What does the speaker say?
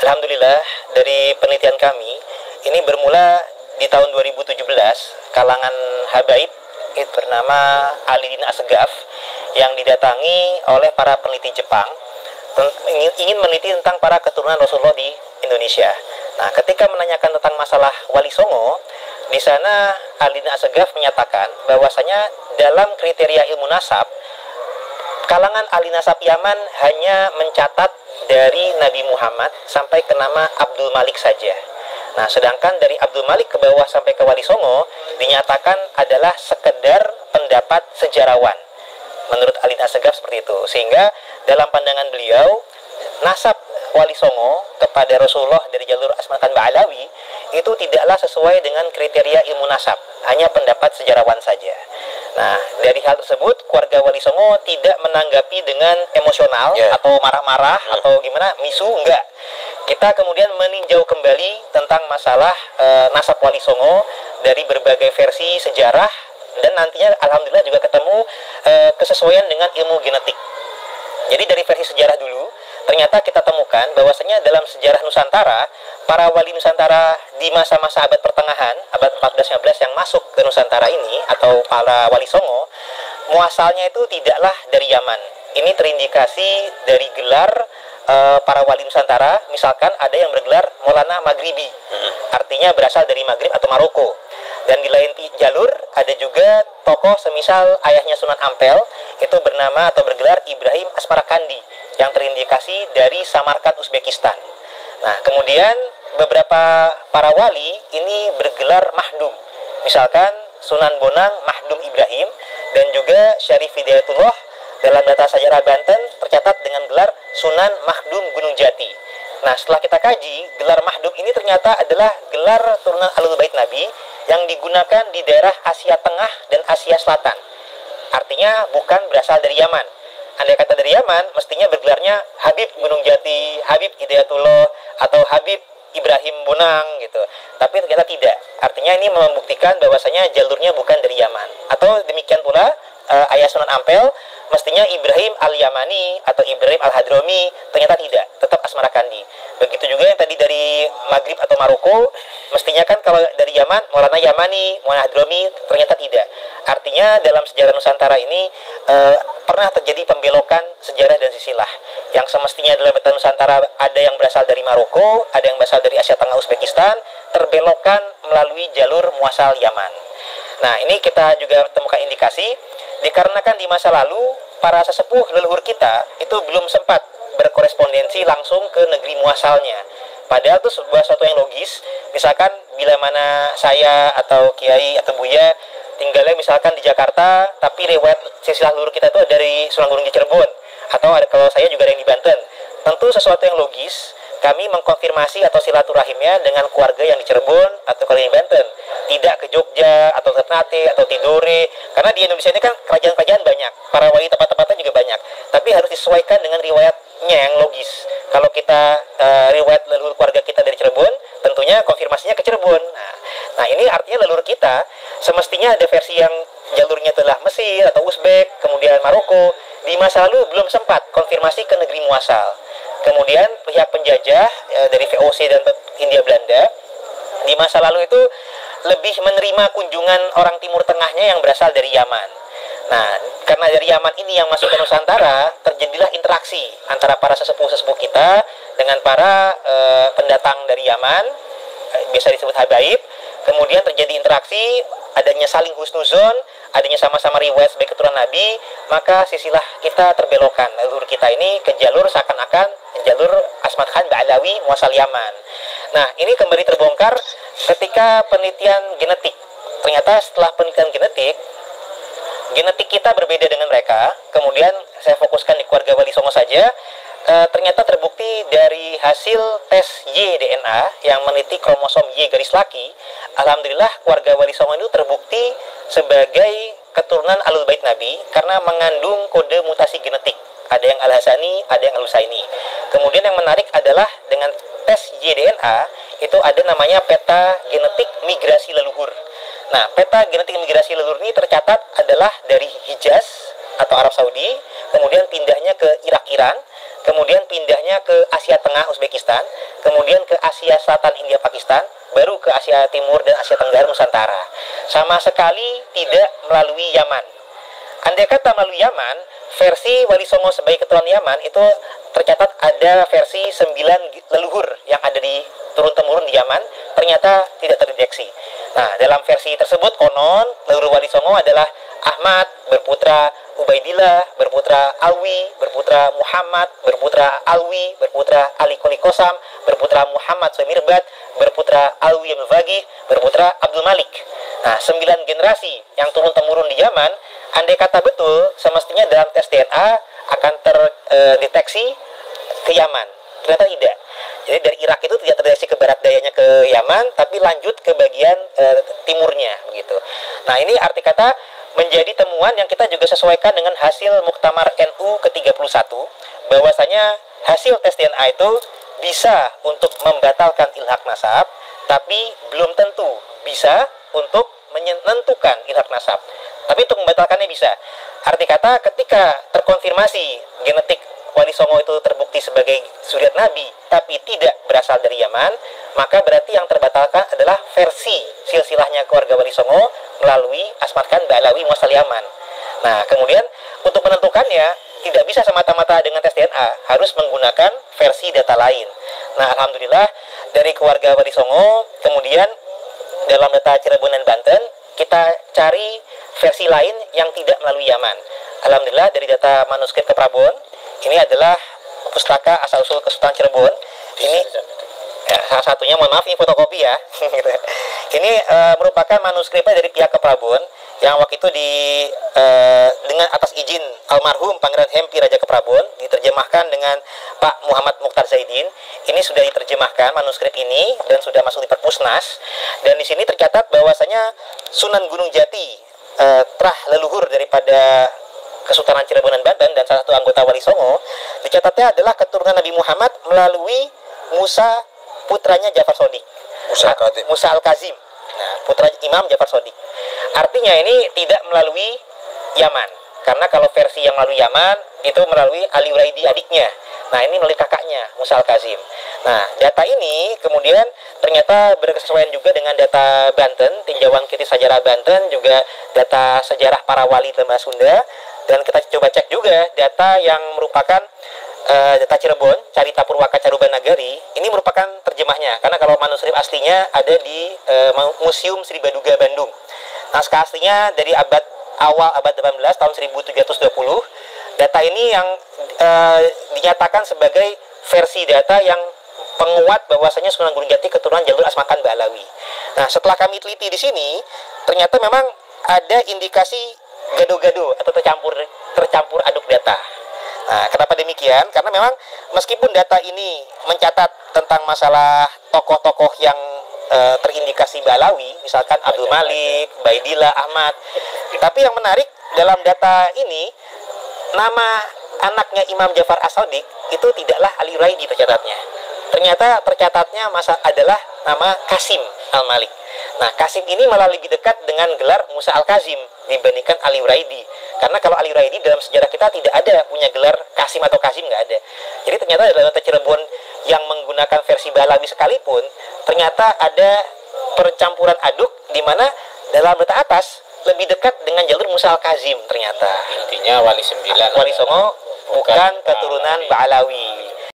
Alhamdulillah, dari penelitian kami ini bermula di tahun 2017, kalangan habaib itu bernama Alidin Asgaf yang didatangi oleh para peneliti Jepang ingin meneliti tentang para keturunan Rasulullah di Indonesia. Nah, ketika menanyakan tentang masalah Wali Songo, di sana Alidin Asgaf menyatakan bahwasanya dalam kriteria ilmu nasab, kalangan ahli nasab Yaman hanya mencatat dari Nabi Muhammad sampai ke nama Abdul Malik saja. Nah, sedangkan dari Abdul Malik ke bawah sampai ke Wali Songo dinyatakan adalah sekedar pendapat sejarawan. Menurut Alidin Asgaf seperti itu. Sehingga dalam pandangan beliau, nasab Wali Songo kepada Rasulullah dari jalur Asmakan Ba'alawi itu tidaklah sesuai dengan kriteria ilmu nasab, hanya pendapat sejarawan saja. Nah, dari hal tersebut keluarga Wali Songo tidak menanggapi dengan emosional atau marah-marah atau gimana, misu, enggak. Kita kemudian meninjau kembali tentang masalah nasab Wali Songo dari berbagai versi sejarah, dan nantinya alhamdulillah juga ketemu kesesuaian dengan ilmu genetik. Jadi dari versi sejarah dulu, ternyata kita temukan bahwasanya dalam sejarah Nusantara, para wali Nusantara di masa-masa abad pertengahan, abad 14-15 yang masuk ke Nusantara ini, atau para wali Songo, muasalnya itu tidaklah dari Yaman. Ini terindikasi dari gelar para wali Nusantara. Misalkan ada yang bergelar Maulana Maghribi, artinya berasal dari Maghrib atau Maroko. Dan di lain jalur ada juga tokoh semisal ayahnya Sunan Ampel, itu bernama atau bergelar Ibrahim Asmarakandi, yang terindikasi dari Samarkand, Uzbekistan. Nah, kemudian beberapa para wali ini bergelar Mahdum. Misalkan Sunan Bonang Mahdum Ibrahim, dan juga Syarif Hidayatullah dalam data sejarah Banten tercatat dengan gelar Sunan Mahdum Gunung Jati. Nah, setelah kita kaji, gelar Mahdum ini ternyata adalah gelar turunan Ahlul Bait Nabi yang digunakan di daerah Asia Tengah dan Asia Selatan. Artinya bukan berasal dari Yaman. Andai kata dari Yaman, mestinya bergelarnya Habib Gunung Jati, Habib Hidayatullah, atau Habib Ibrahim Bonang gitu. Tapi ternyata tidak. Artinya ini membuktikan bahwasanya jalurnya bukan dari Yaman. Atau demikian pula ayah Sunan Ampel, mestinya Ibrahim Al-Yamani atau Ibrahim Al-Hadromi, ternyata tidak, tetap Asmarakandi. Begitu juga yang tadi dari Maghrib atau Maroko, mestinya kan kalau dari Yaman, Maulana Yamani, Maulana Hadromi, ternyata tidak. Artinya dalam sejarah Nusantara ini pernah terjadi pembelokan sejarah dan silsilah. Yang semestinya dalam peta Nusantara ada yang berasal dari Maroko, ada yang berasal dari Asia Tengah, Uzbekistan, terbelokkan melalui jalur muasal Yaman. Nah, ini kita juga temukan indikasi dikarenakan di masa lalu para sesepuh leluhur kita itu belum sempat berkorespondensi langsung ke negeri muasalnya. Padahal itu sebuah sesuatu yang logis. Misalkan bila mana saya atau Kiai atau Buya tinggalnya misalkan di Jakarta, tapi riwayat silsilah leluhur kita itu dari Sunan Gunung di Cirebon, atau ada kalau saya juga ada yang di Banten. Tentu sesuatu yang logis kami mengkonfirmasi atau silaturahimnya dengan keluarga yang di Cirebon atau kalau di Banten, tidak ke Jogja atau Ternate atau Tidore, karena di Indonesia ini kan kerajaan-kerajaan banyak, para wali tempat-tempatnya juga banyak, tapi harus disesuaikan dengan riwayatnya yang logis. Kalau kita riwayat leluhur keluarga kita dari Cirebon, tentunya konfirmasinya ke Cirebon. Nah, ini artinya leluhur kita semestinya ada versi yang jalurnya adalah Mesir atau Uzbek, kemudian Maroko. Di masa lalu belum sempat konfirmasi ke negeri muasal. Kemudian pihak penjajah dari VOC dan Hindia Belanda di masa lalu itu lebih menerima kunjungan orang Timur Tengahnya yang berasal dari Yaman. Nah, karena dari Yaman ini yang masuk ke Nusantara, terjadilah interaksi antara para sesepuh-sesepuh kita dengan para pendatang dari Yaman, biasa disebut habaib. Kemudian terjadi interaksi, adanya saling husnuzon, adanya sama-sama riwayat sebagai keturunan Nabi, maka sisilah kita terbelokkan. Leluhur kita ini ke jalur seakan-akan jalur Asmat Khan Ba'alawi muasal Yaman. Nah, ini kembali terbongkar ketika penelitian genetik. Ternyata setelah penelitian genetik kita berbeda dengan mereka. Kemudian saya fokuskan di keluarga Wali Songo saja. Ternyata terbukti dari hasil tes Y-DNA yang meneliti kromosom Y garis laki, alhamdulillah keluarga Wali Songo itu terbukti sebagai keturunan Ahlul Bait Nabi karena mengandung kode mutasi genetik. Ada yang Al-Hasani, ada yang Al-Husaini. Kemudian yang menarik adalah dengan tes Y-DNA itu ada namanya peta genetik migrasi leluhur. Nah, peta genetik migrasi leluhur ini tercatat adalah dari Hijaz atau Arab Saudi, kemudian pindahnya ke Irak-Iran, kemudian pindahnya ke Asia Tengah Uzbekistan, kemudian ke Asia Selatan India Pakistan, baru ke Asia Timur dan Asia Tenggara Nusantara. Sama sekali tidak melalui Yaman. Andai kata melalui Yaman, versi Wali Songo sebagai keturunan Yaman itu tercatat ada versi 9 leluhur yang ada di turun-temurun di Yaman, ternyata tidak terdeteksi. Nah, dalam versi tersebut konon leluhur Wali Songo adalah Ahmad berputra Ubaidillah, berputra Alwi, berputra Muhammad, berputra Alwi, berputra Ali Koli Kosam, berputra Muhammad Sumirbad, berputra Alwi Al-Faqih, berputra Abdul Malik. Nah, 9 generasi yang turun-temurun di Yaman, andai kata betul, semestinya dalam tes DNA akan terdeteksi ke Yaman. Ternyata tidak. Jadi dari Irak itu tidak terdeteksi ke barat dayanya ke Yaman, tapi lanjut ke bagian timurnya begitu. Nah, ini arti kata menjadi temuan yang kita juga sesuaikan dengan hasil Muktamar NU ke-31, bahwasanya hasil tes DNA itu bisa untuk membatalkan ilhak nasab, tapi belum tentu bisa untuk menentukan ilhak nasab. Tapi untuk membatalkannya bisa. Arti kata ketika terkonfirmasi genetik Wali Songo itu terbukti sebagai zuriat Nabi, tapi tidak berasal dari Yaman, maka berarti yang terbatalkan adalah versi silsilahnya keluarga Wali Songo melalui Asmat Khan Ba'alawi muasal Yaman. Nah, kemudian untuk menentukannya tidak bisa semata-mata dengan tes DNA, harus menggunakan versi data lain. Nah, alhamdulillah dari keluarga Wali Songo, kemudian dalam data Cirebon dan Banten, kita cari versi lain yang tidak melalui Yaman. Alhamdulillah dari data manuskrip ke Prabon, ini adalah pustaka asal-usul Kesultanan Cirebon. Ini ya, salah satunya, mohon maaf ini fotokopi ya. Ini merupakan manuskripnya dari pihak Keprabon yang waktu itu dengan atas izin almarhum Pangeran Hempi Raja Keprabon diterjemahkan dengan Pak Muhammad Mukhtar Zaidin. Ini sudah diterjemahkan manuskrip ini dan sudah masuk di Perpusnas. Dan di sini tercatat bahwasanya Sunan Gunung Jati terah leluhur daripada Kesultanan Cirebon dan Banten dan salah satu anggota Wali Songo, dicatatnya adalah keturunan Nabi Muhammad melalui Musa putranya Ja'far Shodiq, Musa Al-Kazim. Nah, putra Imam Ja'far Shodiq. Artinya ini tidak melalui Yaman, karena kalau versi yang melalui Yaman itu melalui Ali Uraidi adiknya. Nah, ini melalui kakaknya Musa Al-Kazim. Nah, data ini kemudian ternyata berkesesuaian juga dengan data Banten, tinjauan kritis sejarah Banten, juga data sejarah para wali dalam bahasa Sunda. Dan kita coba cek juga data yang merupakan data Cirebon, Carita Purwaka Caruban Nagari, ini merupakan terjemahnya. Karena kalau manuskrip aslinya ada di Museum Sri Baduga Bandung. Naskah aslinya dari awal abad 18 tahun 1720. Data ini yang dinyatakan sebagai versi data yang penguat bahwasanya Sunan Gunung Jati keturunan jalur Asmat Khan Ba'alawi. Nah, setelah kami teliti di sini, ternyata memang ada indikasi gado-gado atau tercampur aduk data. Nah, kenapa demikian? Karena memang meskipun data ini mencatat tentang masalah tokoh-tokoh yang terindikasi Ba'alawi, misalkan Abdul Malik, Baidillah, Ahmad, tapi yang menarik dalam data ini, nama anaknya Imam Ja'far As-Shodiq itu tidaklah Ali Uraidi tercatatnya. Ternyata tercatatnya adalah nama Kasim Al-Malik. Nah, Kasim ini malah lebih dekat dengan gelar Musa Al-Kazim dibandingkan Ali Uraidi. Karena kalau Ali Uraidi dalam sejarah kita tidak ada punya gelar Kasim atau Kazim, nggak ada. Jadi ternyata dalam data Cirebon yang menggunakan versi Ba'alawi sekalipun, ternyata ada percampuran aduk di mana dalam data atas lebih dekat dengan jalur Musa Al-Kazim ternyata. Intinya Wali 9 Wali Songo bukan keturunan Ba'alawi